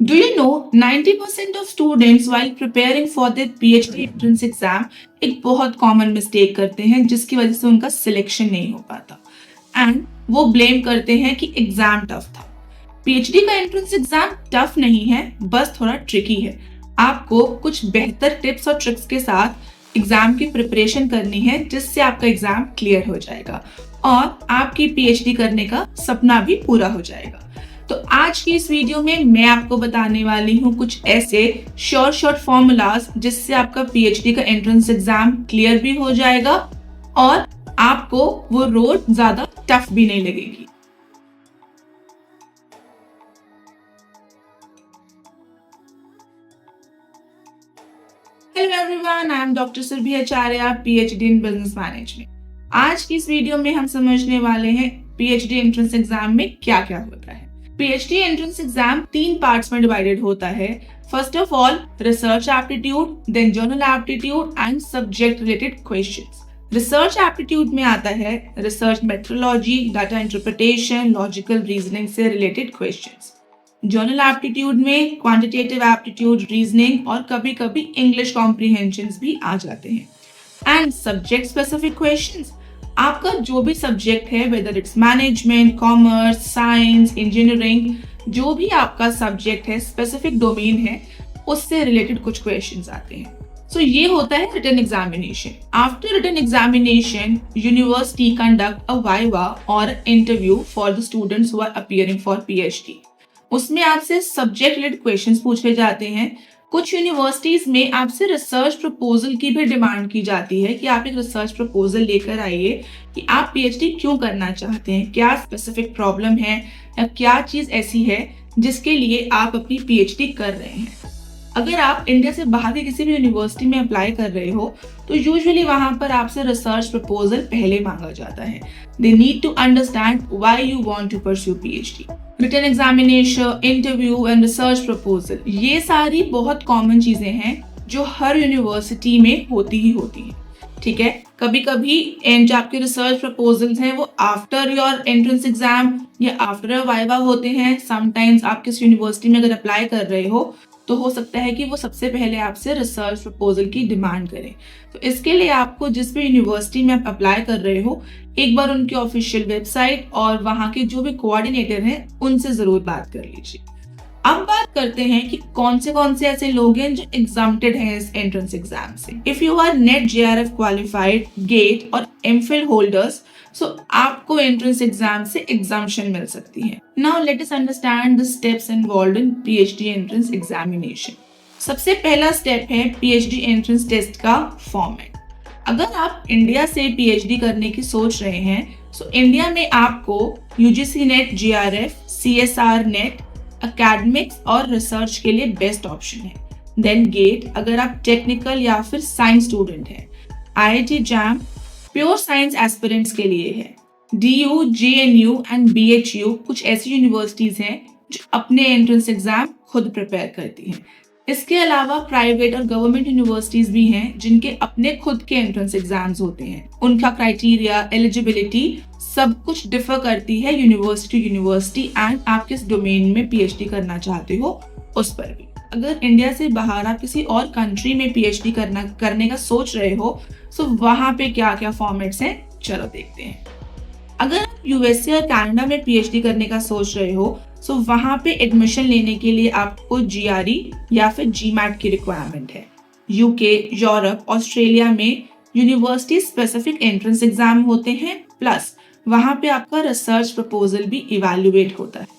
Do you know 90% of students while preparing for their PhD entrance exam एक बहुत common mistake करते हैं जिसकी वजह से उनका सिलेक्शन नहीं हो पाता एंड वो ब्लेम करते हैं कि एग्जाम टफ था। पीएचडी का एंट्रेंस एग्जाम टफ नहीं है, बस थोड़ा ट्रिकी है। आपको कुछ बेहतर टिप्स और ट्रिक्स के साथ एग्जाम की प्रिपरेशन करनी है जिससे आपका एग्जाम क्लियर हो जाएगा और आपकी पीएचडी करने का सपना भी पूरा हो जाएगा। तो आज की इस वीडियो में मैं आपको बताने वाली हूँ कुछ ऐसे शॉर्ट फॉर्मूलाज जिससे आपका पीएचडी का एंट्रेंस एग्जाम क्लियर भी हो जाएगा और आपको वो रोड ज्यादा टफ भी नहीं लगेगी। Hello everyone, I am doctor Surabhi Acharya, PhD in business management. आज की इस वीडियो में हम समझने वाले हैं पीएचडी एंट्रेंस एग्जाम में क्या क्या होता है। पीएचडी एंट्रेंस एग्जाम 3 पार्ट्स में डिवाइडेड होता है। First of all research aptitude, then general aptitude and subject related questions. Research aptitude में आता है research methodology, data interpretation, logical reasoning से रिलेटेड क्वेश्चंस। जर्नल एप्टीट्यूड में क्वांटिटेटिव एप्टीट्यूड, रीजनिंग और कभी कभी इंग्लिश कॉम्प्रिहेंशंस भी आ जाते हैं। एंड सब्जेक्ट स्पेसिफिक क्वेश्चंस, आपका जो भी सब्जेक्ट है, whether it's management, commerce, science, engineering, जो भी आपका सब्जेक्ट है, स्पेसिफिक डोमेन है, उससे रिलेटेड कुछ क्वेश्चंस आते हैं। सो ये होता है written examination. After written examination university conduct a viva और interview for the students who are appearing for PhD. उसमें आपसे सब्जेक्ट रिलेटेड क्वेश्चंस पूछे जाते हैं। कुछ यूनिवर्सिटीज में आपसे रिसर्च प्रपोजल की भी डिमांड की जाती है कि आप एक रिसर्च प्रपोजल लेकर आइए कि आप पीएचडी क्यों करना चाहते हैं, क्या स्पेसिफिक प्रॉब्लम है या क्या चीज ऐसी है जिसके लिए आप अपनी पीएचडी कर रहे हैं। अगर आप इंडिया से बाहर की किसी भी यूनिवर्सिटी में अप्लाई कर रहे हो तो यूजुअली वहां पर आपसे रिसर्च प्रपोजल पहले मांगा जाता है। They need to understand why you want to pursue PhD. Written examination, interview and research proposal, ये सारी बहुत कॉमन चीजें हैं जो हर यूनिवर्सिटी में होती ही होती हैं। ठीक है, कभी कभी जो आपके रिसर्च प्रपोजल्स हैं वो आफ्टर योर एंट्रेंस एग्जाम या आफ्टर वाइवा होते हैं। समटाइम्स आप किस यूनिवर्सिटी में अगर अप्लाई कर रहे हो तो हो सकता है कि वो सबसे पहले आपसे रिसर्च प्रपोजल की डिमांड करें। तो इसके लिए आपको जिस भी यूनिवर्सिटी में आप अप्लाई कर रहे हो, एक बार उनकी ऑफिशियल वेबसाइट और वहाँ के जो भी कोऑर्डिनेटर हैं उनसे जरूर बात कर लीजिए। अब बात करते हैं कि कौन से ऐसे लोग हैं जो एग्जाम्प्टेड हैं इस एंट्रेंस एग्जाम से। If you are NET JRF qualified, GATE और एमफिल होल्डर्स, सो आपको एंट्रेंस एग्जाम से एग्जाम्पशन मिल सकती है। Now let us understand the steps involved in PhD entrance examination. सबसे पहला स्टेप है पीएचडी एंट्रेंस टेस्ट का फॉर्मेट। अगर आप इंडिया से पीएचडी करने की सोच रहे हैं, सो इंडिया में आपको UGC net, JRF, CSR net, academics और रिसर्च के लिए बेस्ट ऑप्शन है। देन गेट अगर आप टेक्निकल या फिर साइंस स्टूडेंट हैं। IIT jam pure science aspirants के लिए है। डीयू, जेएनयू एंड बीएचयू कुछ ऐसी यूनिवर्सिटीज हैं जो अपने एंट्रेंस एग्जाम खुद प्रिपेयर करती हैं। इसके अलावा प्राइवेट और गवर्नमेंट यूनिवर्सिटीज भी हैं जिनके अपने खुद के एंट्रेंस एग्जाम्स होते हैं। उनका क्राइटेरिया, एलिजिबिलिटी सब कुछ डिफर करती है यूनिवर्सिटी एंड आप किस डोमेन में पीएचडी करना चाहते हो उस पर भी। अगर इंडिया से बाहर आप किसी और कंट्री में पीएचडी करने का सोच रहे हो, सो वहां पे क्या क्या फॉर्मेट्स हैं चलो देखते हैं। अगर आप यूएसए और कनाडा में पीएचडी करने का सोच रहे हो, सो वहां पे एडमिशन लेने के लिए आपको जीआरई या फिर जीमैट की रिक्वायरमेंट है। यूके, यूरोप, ऑस्ट्रेलिया में यूनिवर्सिटी स्पेसिफिक एंट्रेंस एग्जाम होते हैं, प्लस वहां पे आपका रिसर्च प्रपोजल भी इवैल्यूएट होता है।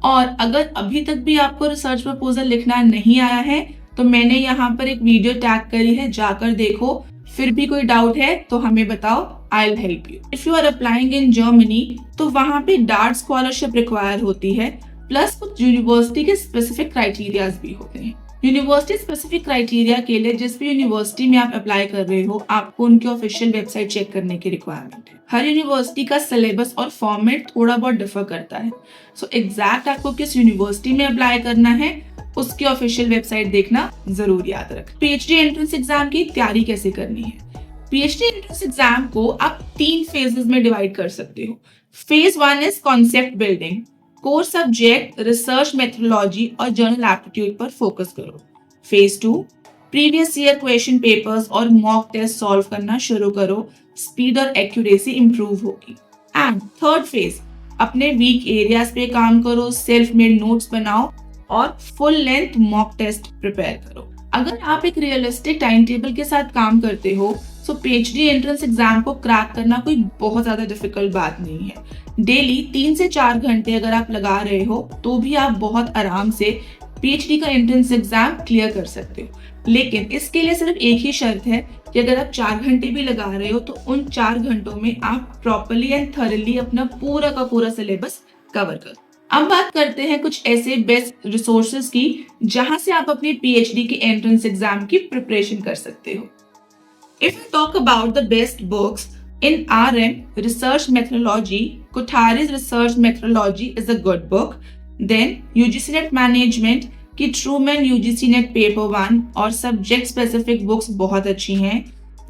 और अगर अभी तक भी आपको रिसर्च प्रपोजल लिखना नहीं आया है तो मैंने यहाँ पर एक वीडियो टैग करी है, जाकर देखो। फिर भी कोई डाउट है तो हमें बताओ, I will help you. If you are applying in Germany तो वहां पे डार्ट स्कॉलरशिप रिक्वायर होती है, प्लस कुछ यूनिवर्सिटी के स्पेसिफिक क्राइटेरियाज भी होते हैं। यूनिवर्सिटी स्पेसिफिक क्राइटेरिया के लिए जिस भी यूनिवर्सिटी में आप अप्लाई कर रहे हो, आपको उनकी ऑफिशियल वेबसाइट चेक करने की रिक्वायरमेंट है। हर यूनिवर्सिटी का सिलेबस और फॉर्मेट थोड़ा बहुत डिफर करता है। सो एग्जैक्ट आपको किस यूनिवर्सिटी में अप्लाई करना है उसकी ऑफिशियल वेबसाइट देखना जरूर याद रखें। पीएचडी एंट्रेंस एग्जाम की तैयारी कैसे करनी है? पीएचडी एंट्रेंस एग्जाम को आप 3 फेजेस में डिवाइड कर सकते हो। Phase 1 is concept building, core subject, research methodology और जर्नल एप्टीट्यूड पर फोकस करो। Phase 2, previous year question papers और मॉक टेस्ट सॉल्व करना शुरू करो। स्पीड और एक्यूरेसी इंप्रूव होगी। एंड थर्ड फेज, अपने वीक एरियाज पे काम करो, सेल्फ मेड नोट्स बनाओ और full length mock test prepare करो। अगर आप एक रियलिस्टिक टाइम टेबल के साथ काम करते हो तो पीएचडी एंट्रेंस एग्जाम को क्रैक करना कोई बहुत ज्यादा डिफिकल्ट बात नहीं है। डेली 3 से 4 घंटे अगर आप लगा रहे हो तो भी आप बहुत आराम से पीएचडी का एंट्रेंस एग्जाम क्लियर कर सकते हो। लेकिन इसके लिए सिर्फ एक ही शर्त है कि अगर आप 4 घंटे भी लगा रहे हो तो उन 4 घंटों में आप प्रॉपरली एंड थॉरली अपना पूरा का पूरा सिलेबस कवर करो। अब बात करते हैं कुछ ऐसे बेस्ट रिसोर्सेज की जहां से आप अपनी पीएचडी के एंट्रेंस एग्जाम की प्रिपरेशन कर सकते हो। If you talk about the best books in RM research methodology, Kothari's research methodology is a good book. Then UGC Net Management की Truman UGC Net Paper 1 और सब्जेक्ट स्पेसिफिक बुक्स बहुत अच्छी हैं।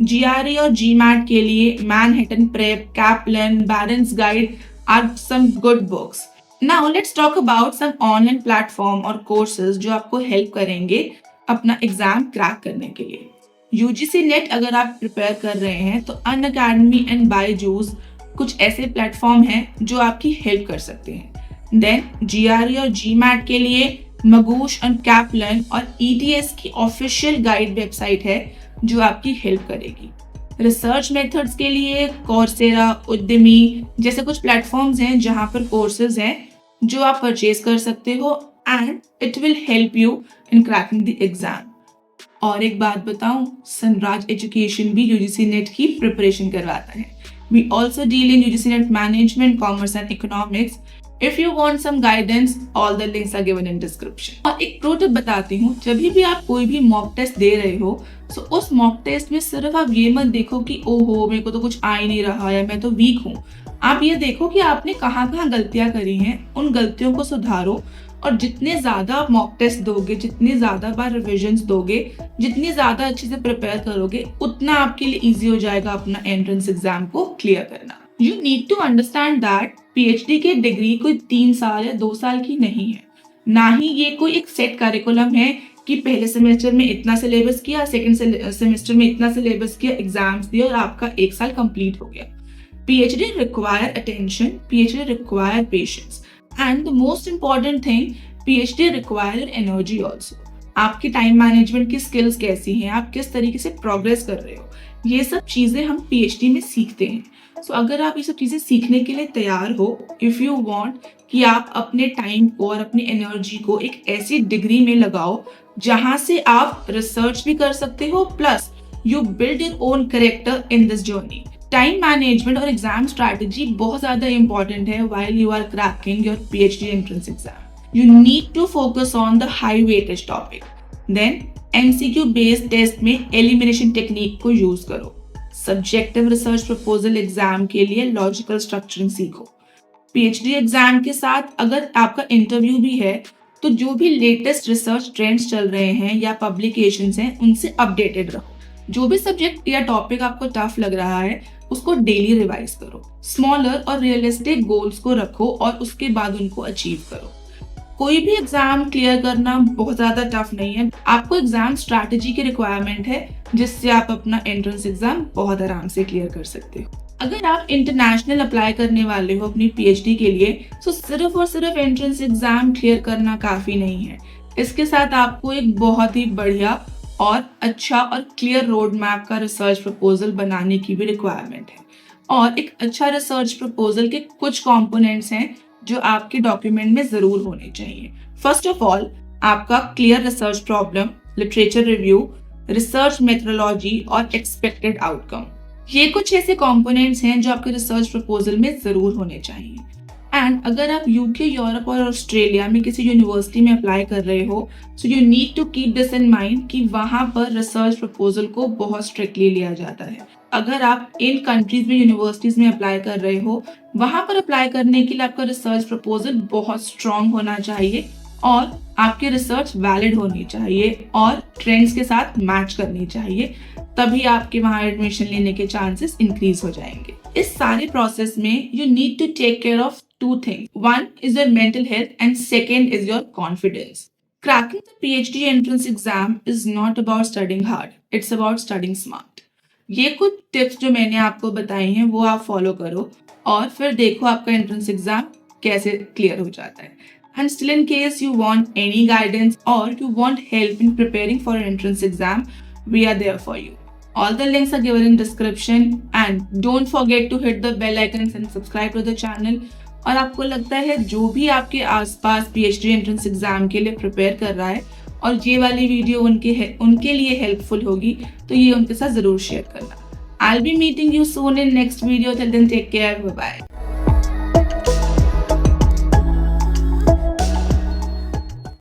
GRE और GMAT के लिए Manhattan Prep, Kaplan, Barron's Guide are some good books. Now let's talk about some online platform और courses जो आपको हेल्प करेंगे अपना एग्जाम क्रैक करने के लिए। यूजीसी नेट अगर आप प्रिपेयर कर रहे हैं तो अनअकैडमी एंड बायजूस कुछ ऐसे प्लेटफॉर्म हैं जो आपकी हेल्प कर सकते हैं। देन जीआरई और जीमैट के लिए मगूश और कैपलन और ईटीएस की ऑफिशियल गाइड वेबसाइट है जो आपकी हेल्प करेगी। रिसर्च मेथड्स के लिए कोर्सेरा, उद्यमी जैसे कुछ प्लेटफॉर्म्स हैं जहां पर कोर्सेज हैं जो आप परचेज कर सकते हो and it will help you in cracking the exam. और एक बात बताऊं, सनराज एजुकेशन भी यूजीसी नेट की प्रिपरेशन करवाता है। We also deal in UGC NET management, commerce and economics. If you want some guidance, all the links are given in description. और एक प्रो टिप बताती हूँ, जब भी आप कोई भी मॉक टेस्ट दे रहे हो तो उस मॉक टेस्ट में सिर्फ आप ये मत देखो कि ओहो मेरे को तो कुछ आ ही नहीं रहा या मैं तो वीक हूँ। आप ये देखो कि आपने कहाँ कहाँ गलतियां करी हैं, उन गलतियों को सुधारो और जितने ज्यादा आप मॉक टेस्ट दोगे, जितने ज्यादा बार रिविजन्स दोगे, जितनी ज्यादा अच्छे से प्रिपेयर करोगे, उतना आपके लिए इजी हो जाएगा अपना एंट्रेंस एग्जाम को क्लियर करना। You need to understand that PhD की डिग्री कोई 3 साल या 2 साल की नहीं है, ना ही ये कोई एक सेट करिकुलम है कि पहले सेमेस्टर में इतना सिलेबस किया, सेकंड सेमेस्टर में इतना सिलेबस किया, एग्जाम्स दिए और आपका 1 साल कंप्लीट हो गया। PhD require attention, PhD require patience, and the most important thing, PhD require energy also. आपकी टाइम मैनेजमेंट की स्किल्स कैसी हैं, आप किस तरीके से प्रोग्रेस कर रहे हो, ये सब चीजें हम PhD में सीखते हैं। सो अगर आप ये सब चीजें सीखने के लिए तैयार हो, इफ यू वांट कि आप अपने टाइम को और अपनी एनर्जी को एक ऐसी डिग्री में लगाओ जहां से आप रिसर्च भी कर सकते हो plus you build your own character in this journey. Time management और एग्जाम स्ट्रैटेजी बहुत ज्यादा इंपॉर्टेंट है while you are cracking your PhD entrance exam. You need to focus on the high weightage topic. Then MCQ based test में elimination technique को use करो। Subjective research proposal exam के लिए logical structuring सीखो। PhD exam के साथ अगर आपका इंटरव्यू भी है तो जो भी लेटेस्ट रिसर्च ट्रेंड्स चल रहे हैं या पब्लिकेशंस हैं उनसे अपडेटेड रहो। जो भी सब्जेक्ट या टॉपिक आपको टफ लग रहा है उसको डेली रिवाइज करो। स्मॉलर और रियलिस्टिक गोल्स को रखो और उसके बाद उनको अचीव करो। कोई भी एग्जाम क्लियर करना बहुत ज्यादा टफ नहीं है, आपको एग्जाम स्ट्रैटेजी की रिक्वायरमेंट है जिससे आप अपना एंट्रेंस एग्जाम बहुत आराम से क्लियर कर सकते हो। अगर आप इंटरनेशनल अप्लाई करने वाले हो अपनी पीएचडी के लिए तो सिर्फ और सिर्फ एंट्रेंस एग्जाम क्लियर करना काफी नहीं है, इसके साथ आपको एक बहुत ही बढ़िया और अच्छा और क्लियर रोड मैप का रिसर्च प्रपोजल बनाने की भी रिक्वायरमेंट है। और एक अच्छा रिसर्च प्रपोजल के कुछ कंपोनेंट्स हैं जो आपके डॉक्यूमेंट में जरूर होने चाहिए। फर्स्ट ऑफ ऑल, आपका clear research problem, literature review, research methodology और एक्सपेक्टेड आउटकम। ये कुछ ऐसे कंपोनेंट्स हैं जो आपके रिसर्च प्रपोजल में जरूर होने चाहिए। एंड अगर आप यूके, यूरोप और ऑस्ट्रेलिया में किसी यूनिवर्सिटी में अप्लाई कर रहे हो so you need to keep this in mind कि वहां पर रिसर्च प्रपोजल को बहुत स्ट्रिक्टली लिया जाता है। अगर आप इन कंट्रीज में यूनिवर्सिटीज में अप्लाई कर रहे हो, वहां पर अप्लाई करने के लिए आपका रिसर्च प्रपोजल बहुत स्ट्रॉन्ग होना चाहिए और आपकी रिसर्च वैलिड होनी चाहिए और ट्रेंड्स के साथ मैच करनी चाहिए, तभी आपके वहां एडमिशन लेने के चांसेस इंक्रीज हो जाएंगे। इस सारे प्रोसेस में you need to take care of two things. One is your mental health and second is your confidence. Cracking the PhD entrance exam is not about studying hard. It's about studying smart. ये कुछ tips जो मैंने आपको बताई हैं वो आप follow करो और फिर देखो आपका एंट्रेंस एग्जाम कैसे क्लियर हो जाता है. And still, in case you want any guidance or you want help in preparing for an entrance exam, we are there for you. All the links are given in description and don't forget to hit the bell icons and subscribe to the channel. और आपको लगता है जो भी आपके आसपास PhD entrance exam के लिए प्रिपेयर कर रहा है और ये वाली वीडियो उनके लिए हेल्पफुल होगी तो ये उनके साथ जरूर शेयर करना. I'll be meeting you soon in next video. Till then, take care. Bye bye.